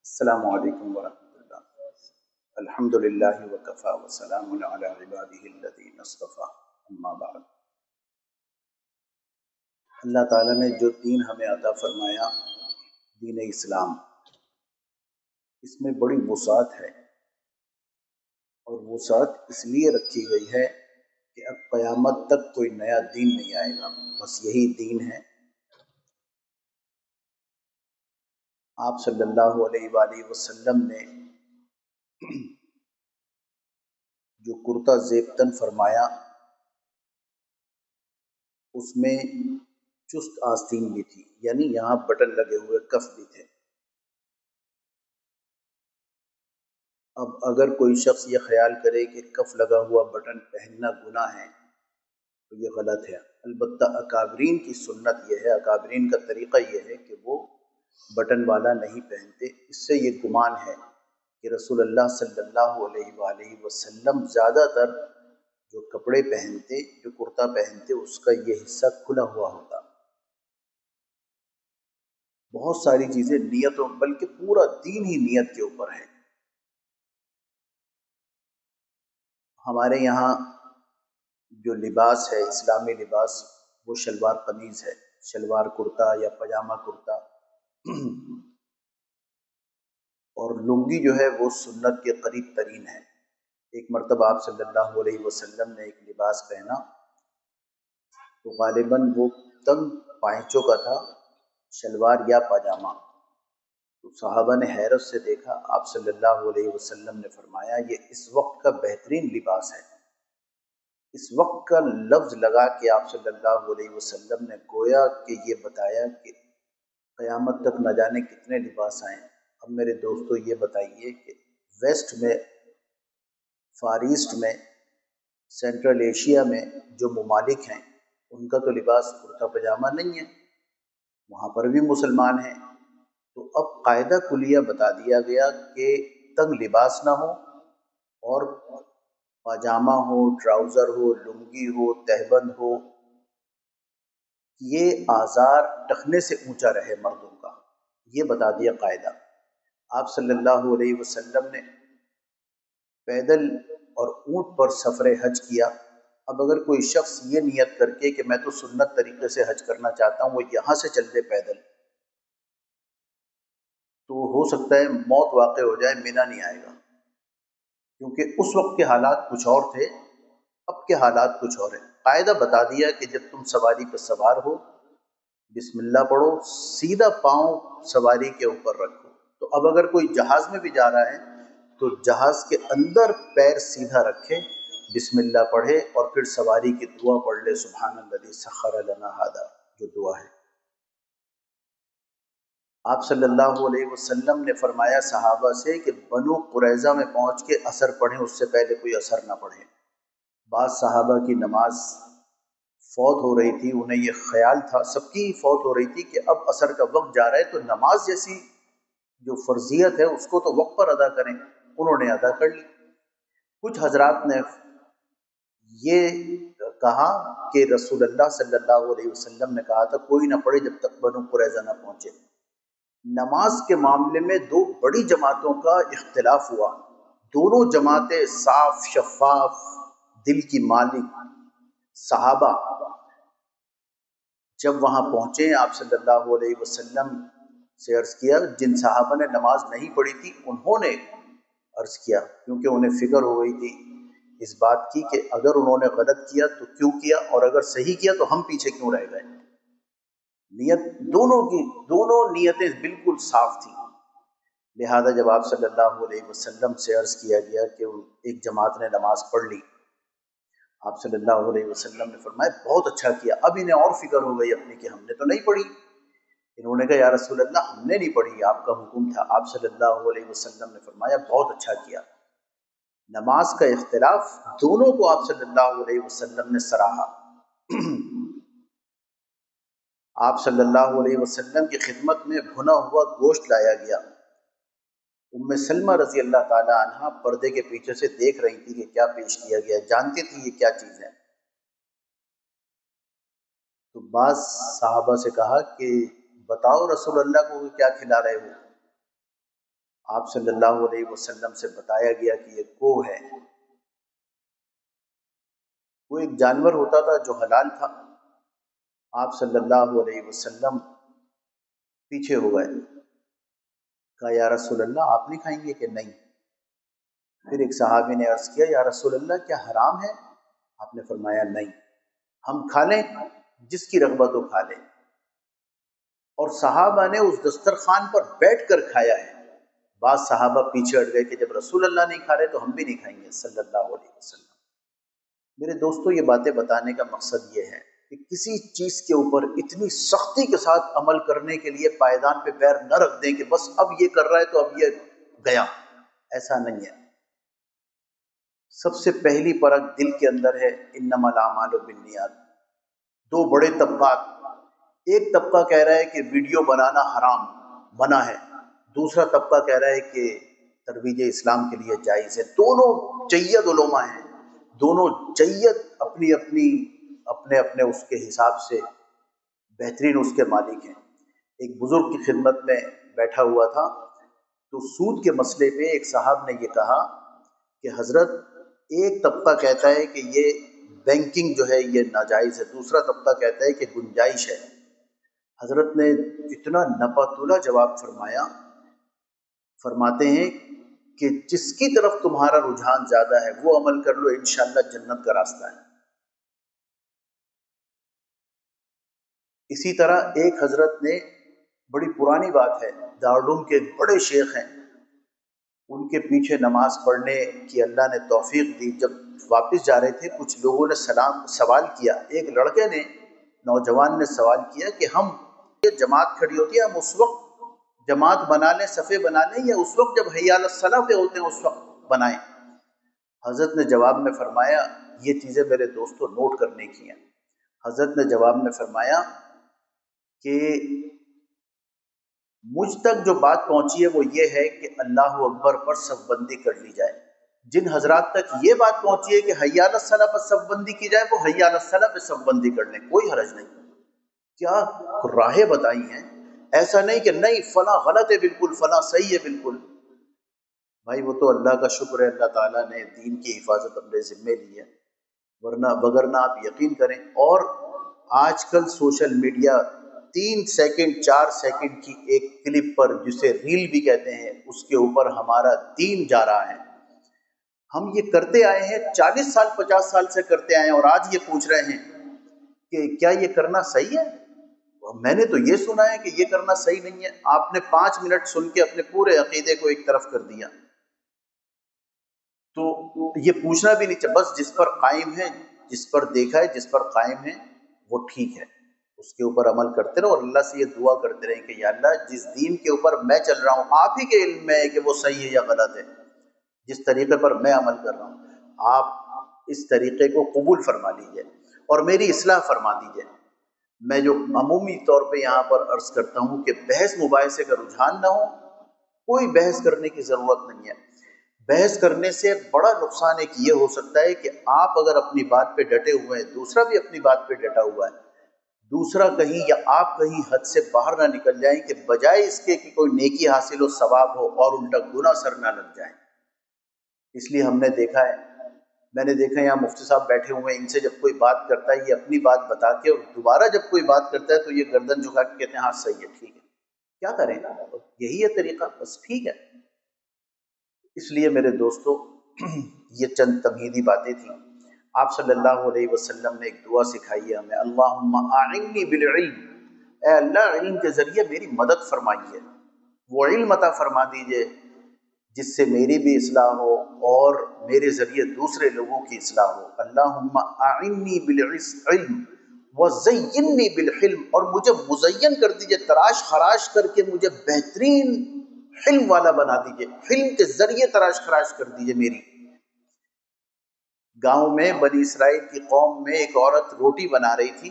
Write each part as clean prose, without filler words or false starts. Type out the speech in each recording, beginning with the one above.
السلام علیکم ورحمۃ اللہ۔ الحمد للہ وکفا وسلام علی عبادہ الذین اصطفیٰ، اما بعد۔ اللہ تعالیٰ نے جو دین ہمیں عطا فرمایا، دین اسلام، اس میں بڑی وسعت ہے، اور وسعت اس لیے رکھی گئی ہے کہ اب قیامت تک کوئی نیا دین نہیں آئے گا، بس یہی دین ہے۔ آپ صلی اللہ علیہ وآلہ وسلم نے جو کرتا زیبتن فرمایا، اس میں چست آستین بھی تھی، یعنی یہاں بٹن لگے ہوئے کف بھی تھے۔ اب اگر کوئی شخص یہ خیال کرے کہ کف لگا ہوا بٹن پہننا گناہ ہے تو یہ غلط ہے۔ البتہ اکابرین کی سنت یہ ہے، اکابرین کا طریقہ یہ ہے کہ وہ بٹن والا نہیں پہنتے۔ اس سے یہ گمان ہے کہ رسول اللہ صلی اللہ علیہ وآلہ وسلم زیادہ تر جو کپڑے پہنتے، جو کرتا پہنتے، اس کا یہ حصہ کھلا ہوا ہوتا۔ بہت ساری چیزیں نیتوں، بلکہ پورا دین ہی نیت کے اوپر ہے۔ ہمارے یہاں جو لباس ہے، اسلامی لباس، وہ شلوار قمیض ہے، شلوار کرتا یا پاجامہ کرتا، اور لنگی جو ہے وہ سنت کے قریب ترین ہے۔ ایک مرتبہ آپ صلی اللہ علیہ وسلم نے ایک لباس پہنا تو غالباً وہ تنگ پائچوں کا تھا، شلوار یا پاجامہ۔ تو صحابہ نے حیرت سے دیکھا، آپ صلی اللہ علیہ وسلم نے فرمایا یہ اس وقت کا بہترین لباس ہے۔ اس وقت کا لفظ لگا کہ آپ صلی اللہ علیہ وسلم نے گویا کہ یہ بتایا کہ قیامت تک نہ جانے کتنے لباس آئیں۔ اب میرے دوستو یہ بتائیے کہ ویسٹ میں، فار ایسٹ میں، سینٹرل ایشیا میں جو ممالک ہیں، ان کا تو لباس کرتا پاجامہ نہیں ہے، وہاں پر بھی مسلمان ہیں۔ تو اب قاعدہ کلیہ بتا دیا گیا کہ تنگ لباس نہ ہو، اور پاجامہ ہو، ٹراؤزر ہو، لنگی ہو، تہبند ہو، یہ آزار ٹخنے سے اونچا رہے مردوں کا، یہ بتا دیا قاعدہ۔ آپ صلی اللہ علیہ وسلم نے پیدل اور اونٹ پر سفر حج کیا۔ اب اگر کوئی شخص یہ نیت کر کے کہ میں تو سنت طریقے سے حج کرنا چاہتا ہوں، وہ یہاں سے چل دے پیدل، تو ہو سکتا ہے موت واقع ہو جائے، مینا نہیں آئے گا، کیونکہ اس وقت کے حالات کچھ اور تھے، اب کے حالات کچھ اور ہیں۔ قاعدہ بتا دیا کہ جب تم سواری پر سوار ہو، بسم اللہ پڑھو، سیدھا پاؤں سواری کے اوپر رکھو۔ تو اب اگر کوئی جہاز میں بھی جا رہا ہے تو جہاز کے اندر پیر سیدھا رکھے، بسم اللہ پڑھے، اور پھر سواری کی دعا پڑھ لے، سبحان الذی سخر لنا ھذا، جو دعا ہے۔ آپ صلی اللہ علیہ وسلم نے فرمایا صحابہ سے کہ بنو قریظہ میں پہنچ کے عصر پڑھیں، اس سے پہلے کوئی عصر نہ پڑھیں۔ بعض صحابہ کی نماز فوت ہو رہی تھی، انہیں یہ خیال تھا، سب کی فوت ہو رہی تھی کہ اب عصر کا وقت جا رہا ہے تو نماز جیسی جو فرضیت ہے اس کو تو وقت پر ادا کریں، انہوں نے ادا کر لی۔ کچھ حضرات نے یہ کہا کہ رسول اللہ صلی اللہ علیہ وسلم نے کہا تھا کوئی نہ پڑھے جب تک بنو قریظہ نہ پہنچے۔ نماز کے معاملے میں دو بڑی جماعتوں کا اختلاف ہوا، دونوں جماعتیں صاف شفاف دل کی مالک صحابہ جب وہاں پہنچے، آپ صلی اللہ علیہ وسلم سے عرض کیا، جن صحابہ نے نماز نہیں پڑھی تھی انہوں نے عرض کیا، کیونکہ انہیں فکر ہو گئی تھی اس بات کی کہ اگر انہوں نے غلط کیا تو کیوں کیا، اور اگر صحیح کیا تو ہم پیچھے کیوں رہ گئے۔ نیت دونوں نیتیں بالکل صاف تھیں۔ لہذا جب آپ صلی اللہ علیہ وسلم سے عرض کیا گیا کہ ایک جماعت نے نماز پڑھ لی، آپ صلی اللہ علیہ وسلم نے فرمایا بہت اچھا کیا۔ اب انہیں اور فکر ہو گئی اپنی کہ ہم نے تو نہیں پڑھی۔ انہوں نے کہا یا رسول اللہ ہم نے نہیں پڑھی، آپ کا حکم تھا۔ آپ صلی اللہ علیہ وسلم نے فرمایا بہت اچھا کیا۔ نماز کا اختلاف دونوں کو آپ صلی اللہ علیہ وسلم نے سراہا۔ آپ صلی اللہ علیہ وسلم کی خدمت میں بھنا ہوا گوشت لایا گیا۔ ام سلمہ رضی اللہ تعالی عنہا پردے کے پیچھے سے دیکھ رہی تھی کہ کیا پیش کیا گیا، جانتی تھی یہ کیا چیز ہے۔ تو بعض صحابہ سے کہا کہ بتاؤ رسول اللہ کو کیا کھلا رہے ہو۔ آپ صلی اللہ علیہ وسلم سے بتایا گیا کہ یہ کوہ ہے، وہ ایک جانور ہوتا تھا جو حلال تھا۔ آپ صلی اللہ علیہ وسلم پیچھے ہو گئے، کہا یا رسول اللہ آپ نہیں کھائیں گے کہ نہیں؟ پھر ایک صحابی نے عرض کیا یا رسول اللہ کیا حرام ہے؟ آپ نے فرمایا نہیں، ہم کھا لیں، جس کی رغبت ہو کھا لیں۔ اور صحابہ نے اس دسترخوان پر بیٹھ کر کھایا ہے۔ بعض صحابہ پیچھے ہٹ گئے کہ جب رسول اللہ نہیں کھا رہے تو ہم بھی نہیں کھائیں گے صلی اللہ علیہ وسلم۔ میرے دوستو، یہ باتیں بتانے کا مقصد یہ ہے کہ کسی چیز کے اوپر اتنی سختی کے ساتھ عمل کرنے کے لیے پائیدان پہ پیر نہ رکھ دیں کہ بس اب یہ کر رہا ہے تو اب یہ گیا، ایسا نہیں ہے۔ سب سے پہلی پرکھ دل کے اندر ہے، انما الاعمال بالنیات۔ دو بڑے طبقات، ایک طبقہ کہہ رہا ہے کہ ویڈیو بنانا حرام منع ہے، دوسرا طبقہ کہہ رہا ہے کہ ترویج اسلام کے لیے جائز ہے۔ دونوں جید علماء ہیں، دونوں جید اپنے اپنے اس کے حساب سے بہترین اس کے مالک ہیں۔ ایک بزرگ کی خدمت میں بیٹھا ہوا تھا تو سود کے مسئلے پہ ایک صاحب نے یہ کہا کہ حضرت ایک طبقہ کہتا ہے کہ یہ بینکنگ جو ہے یہ ناجائز ہے، دوسرا طبقہ کہتا ہے کہ گنجائش ہے۔ حضرت نے اتنا نپاتولہ جواب فرمایا، فرماتے ہیں کہ جس کی طرف تمہارا رجحان زیادہ ہے وہ عمل کر لو، انشاءاللہ جنت کا راستہ ہے۔ اسی طرح ایک حضرت نے، بڑی پرانی بات ہے، دارالعلوم کے ایک بڑے شیخ ہیں، ان کے پیچھے نماز پڑھنے کی اللہ نے توفیق دی۔ جب واپس جا رہے تھے کچھ لوگوں نے سوال کیا، ایک لڑکے نے، نوجوان نے سوال کیا کہ ہم یہ جماعت کھڑی ہوتی ہے، ہم اس وقت جماعت بنا لیں، صفے بنا لیں، یا اس وقت جب حی علی الصلاۃ پہ ہوتے ہیں اس وقت بنائیں؟ حضرت نے جواب میں فرمایا، یہ چیزیں میرے دوستوں نوٹ کرنے کی ہیں۔ حضرت نے جواب میں فرمایا کہ مجھ تک جو بات پہنچی ہے وہ یہ ہے کہ اللہ اکبر پر صف بندی کر لی جائے۔ جن حضرات تک یہ بات پہنچی ہے کہ حی علی الصلاۃ پر صف بندی کی جائے، وہ حی علی الصلاۃ پہ صف بندی کر لیں، کوئی حرج نہیں۔ کیا راہیں بتائی ہیں، ایسا نہیں کہ نہیں فلاں غلط ہے بالکل، فلاں صحیح ہے بالکل۔ بھائی وہ تو اللہ کا شکر ہے، اللہ تعالیٰ نے دین کی حفاظت اپنے ذمے لی ہے، وگرنہ آپ یقین کریں۔ اور آج کل سوشل میڈیا 3 سیکنڈ 4 سیکنڈ کی ایک کلپ پر، جسے ریل بھی کہتے ہیں، اس کے اوپر ہمارا دین جا رہا ہے۔ ہم یہ کرتے آئے ہیں، 40 سال 50 سال سے کرتے آئے ہیں، اور آج یہ پوچھ رہے ہیں کہ کیا یہ کرنا صحیح ہے؟ میں نے تو یہ سنا ہے کہ یہ کرنا صحیح نہیں ہے۔ آپ نے 5 منٹ سن کے اپنے پورے عقیدے کو ایک طرف کر دیا۔ تو یہ پوچھنا بھی نہیں چاہیے، بس جس پر قائم ہے، جس پر دیکھا ہے، جس پر قائم ہے وہ ٹھیک ہے، اس کے اوپر عمل کرتے رہو، اور اللہ سے یہ دعا کرتے رہیں کہ یا اللہ جس دین کے اوپر میں چل رہا ہوں آپ ہی کے علم میں ہے کہ وہ صحیح ہے یا غلط ہے، جس طریقے پر میں عمل کر رہا ہوں آپ اس طریقے کو قبول فرما لیجئے اور میری اصلاح فرما دیجئے۔ میں جو عمومی طور پہ یہاں پر عرض کرتا ہوں کہ بحث مباحثے کا رجحان نہ ہو، کوئی بحث کرنے کی ضرورت نہیں ہے۔ بحث کرنے سے بڑا نقصان ایک یہ ہو سکتا ہے کہ آپ اگر اپنی بات پہ ڈٹے ہوئے ہیں، دوسرا بھی اپنی بات پہ ڈٹا ہوا ہے، دوسرا کہیں یا آپ کہیں حد سے باہر نہ نکل جائیں کہ بجائے اس کے کہ کوئی نیکی حاصل ہو، ثواب ہو، اور الٹا گناہ سر نہ لگ جائیں۔ اس لیے ہم نے دیکھا ہے، میں نے دیکھا یہاں مفتی صاحب بیٹھے ہوئے ہیں، ان سے جب کوئی بات کرتا ہے یہ اپنی بات بتا کے، اور دوبارہ جب کوئی بات کرتا ہے تو یہ گردن جھکا کے کہتے ہیں ہاں صحیح ہے، ٹھیک ہے، کیا کریں، یہی ہے طریقہ، بس ٹھیک ہے۔ اس لیے میرے دوستو یہ چند تمہیدی باتیں تھیں۔ آپ صلی اللہ علیہ وسلم نے ایک دعا سکھائی ہے ہمیں، اللہم اعنی بالعلم، اے اللہ علم کے ذریعے میری مدد فرمائیے، وہ علم عطا فرما دیجئے جس سے میری بھی اصلاح ہو اور میرے ذریعے دوسرے لوگوں کی اصلاح ہو۔ اللہم اعنی بالعلم وزینی بالحلم، اور مجھے مزین کر دیجئے، تراش خراش کر کے مجھے بہترین حلم والا بنا دیجئے، حلم کے ذریعے تراش خراش کر دیجئے میری۔ گاؤں میں بنی اسرائیل کی قوم میں ایک عورت روٹی بنا رہی تھی۔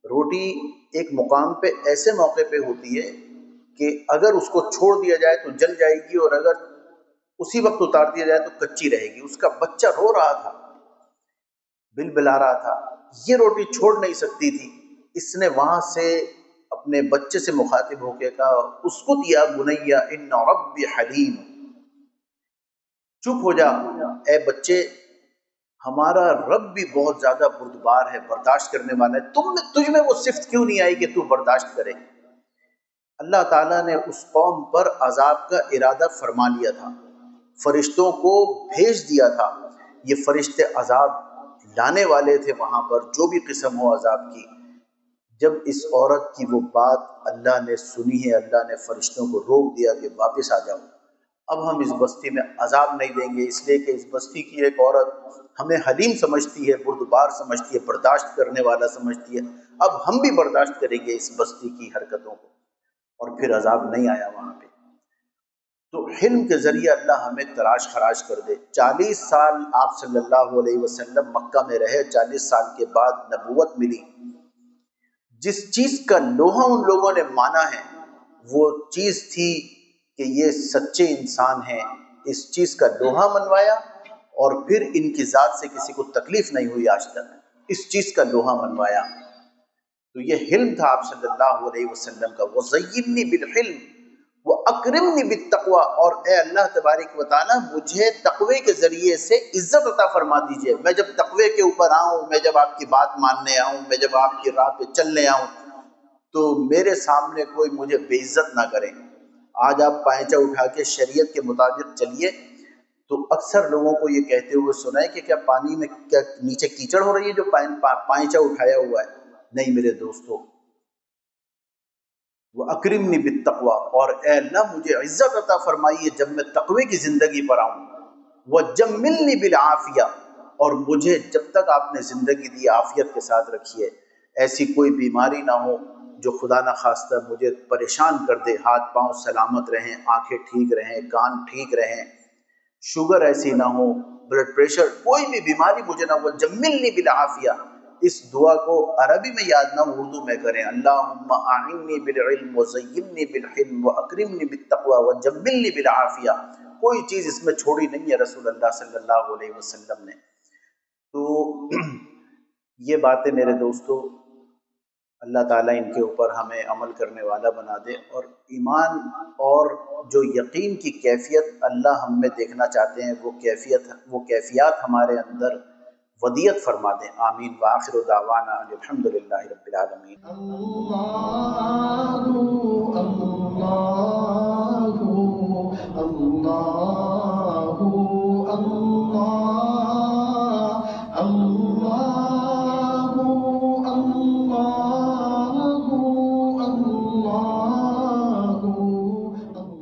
روٹی ایک مقام پہ ایسے موقع پہ ہوتی ہے کہ اگر اس کو چھوڑ دیا جائے تو جل جائے گی، اور اگر اسی وقت اتار دیا جائے تو کچی رہے گی۔ اس کا بچہ رو رہا تھا، بل بلا رہا تھا، یہ روٹی چھوڑ نہیں سکتی تھی۔ اس نے وہاں سے اپنے بچے سے مخاطب ہو کے کہا اسکت یا بنیا ان ربی حلیم، چپ ہو جا اے بچے، ہمارا رب بھی بہت زیادہ بردبار ہے، برداشت کرنے والا ہے، تجھ میں وہ صفت کیوں نہیں آئی کہ تو برداشت کرے؟ اللہ تعالیٰ نے اس قوم پر عذاب کا ارادہ فرما لیا تھا، فرشتوں کو بھیج دیا تھا، یہ فرشتے عذاب لانے والے تھے وہاں پر، جو بھی قسم ہو عذاب کی۔ جب اس عورت کی وہ بات اللہ نے سنی ہے، اللہ نے فرشتوں کو روک دیا کہ واپس آ جاؤ، اب ہم اس بستی میں عذاب نہیں دیں گے، اس لیے کہ اس بستی کی ایک عورت ہمیں حلیم سمجھتی ہے، بردبار سمجھتی ہے، برداشت کرنے والا سمجھتی ہے، اب ہم بھی برداشت کریں گے اس بستی کی حرکتوں کو، اور پھر عذاب نہیں آیا وہاں پہ۔ تو حلم کے ذریعے اللہ ہمیں تراش خراش کر دے۔ 40 سال آپ صلی اللہ علیہ وسلم مکہ میں رہے، 40 سال کے بعد نبوت ملی۔ جس چیز کا لوہا ان لوگوں نے مانا ہے وہ چیز تھی کہ یہ سچے انسان ہیں، اس چیز کا لوہا منوایا، اور پھر ان کی ذات سے کسی کو تکلیف نہیں ہوئی آج تک، اس چیز کا لوہا منوایا۔ تو یہ حلم تھا آپ صلی اللہ علیہ وسلم کا۔ وَزَيِّنِّي بِالْحِلْمِ وَأَكْرِمْنِي بِالتَّقْوَىٰ، اور اے اللہ تبارک و تعالیٰ مجھے تقوی کے ذریعے سے عزت عطا فرما دیجئے۔ میں جب تقوی کے اوپر آؤں، میں جب آپ کی بات ماننے آؤں، میں جب آپ کی راہ پہ چلنے آؤں، تو میرے سامنے کوئی مجھے بے عزت نہ کرے۔ آج آپ پائنچہ اٹھا کے شریعت کے مطابق چلیے تو اکثر لوگوں کو یہ کہتے ہوئے سنا ہے کہ کیا پانی میں کیا نیچے کیچڑ ہو رہی ہے جو پائنچہ اٹھایا ہوا ہے؟ نہیں میرے دوستو، وَأَكْرِمْنِي بِالتَّقْوَىٰ، اور اے اللہ مجھے عزت عطا فرمائیے جب میں تقوی کی زندگی پر آؤں۔ وَجَمِّلْنِي بِالْعَافِيَةِ، اور مجھے جب تک آپ نے زندگی دی عافیت کے ساتھ رکھیے، ایسی کوئی بیماری نہ ہو جو خدا نہ خواستہ مجھے پریشان کر دے، ہاتھ پاؤں سلامت رہیں، آنکھیں ٹھیک رہیں، کان ٹھیک رہیں، شوگر ایسی نہ ہو، بلڈ پریشر، کوئی بھی بیماری مجھے نہ ہو۔ جملنی بالعافیہ، اس دعا کو عربی میں یاد نہ اردو میں کریں، اللہم اعنی بالعلم وزینی بالحلم واکرمنی بالتقوی وجملنی بالعافیہ، کوئی چیز اس میں چھوڑی نہیں ہے رسول اللہ صلی اللہ علیہ وسلم نے۔ تو یہ باتیں میرے دوستو اللہ تعالیٰ ان کے اوپر ہمیں عمل کرنے والا بنا دے، اور ایمان اور جو یقین کی کیفیت اللہ ہم میں دیکھنا چاہتے ہیں وہ کیفیات ہمارے اندر ودیت فرما دیں۔ آمین۔ وآخر دعوانا الحمدللہ رب العالمین۔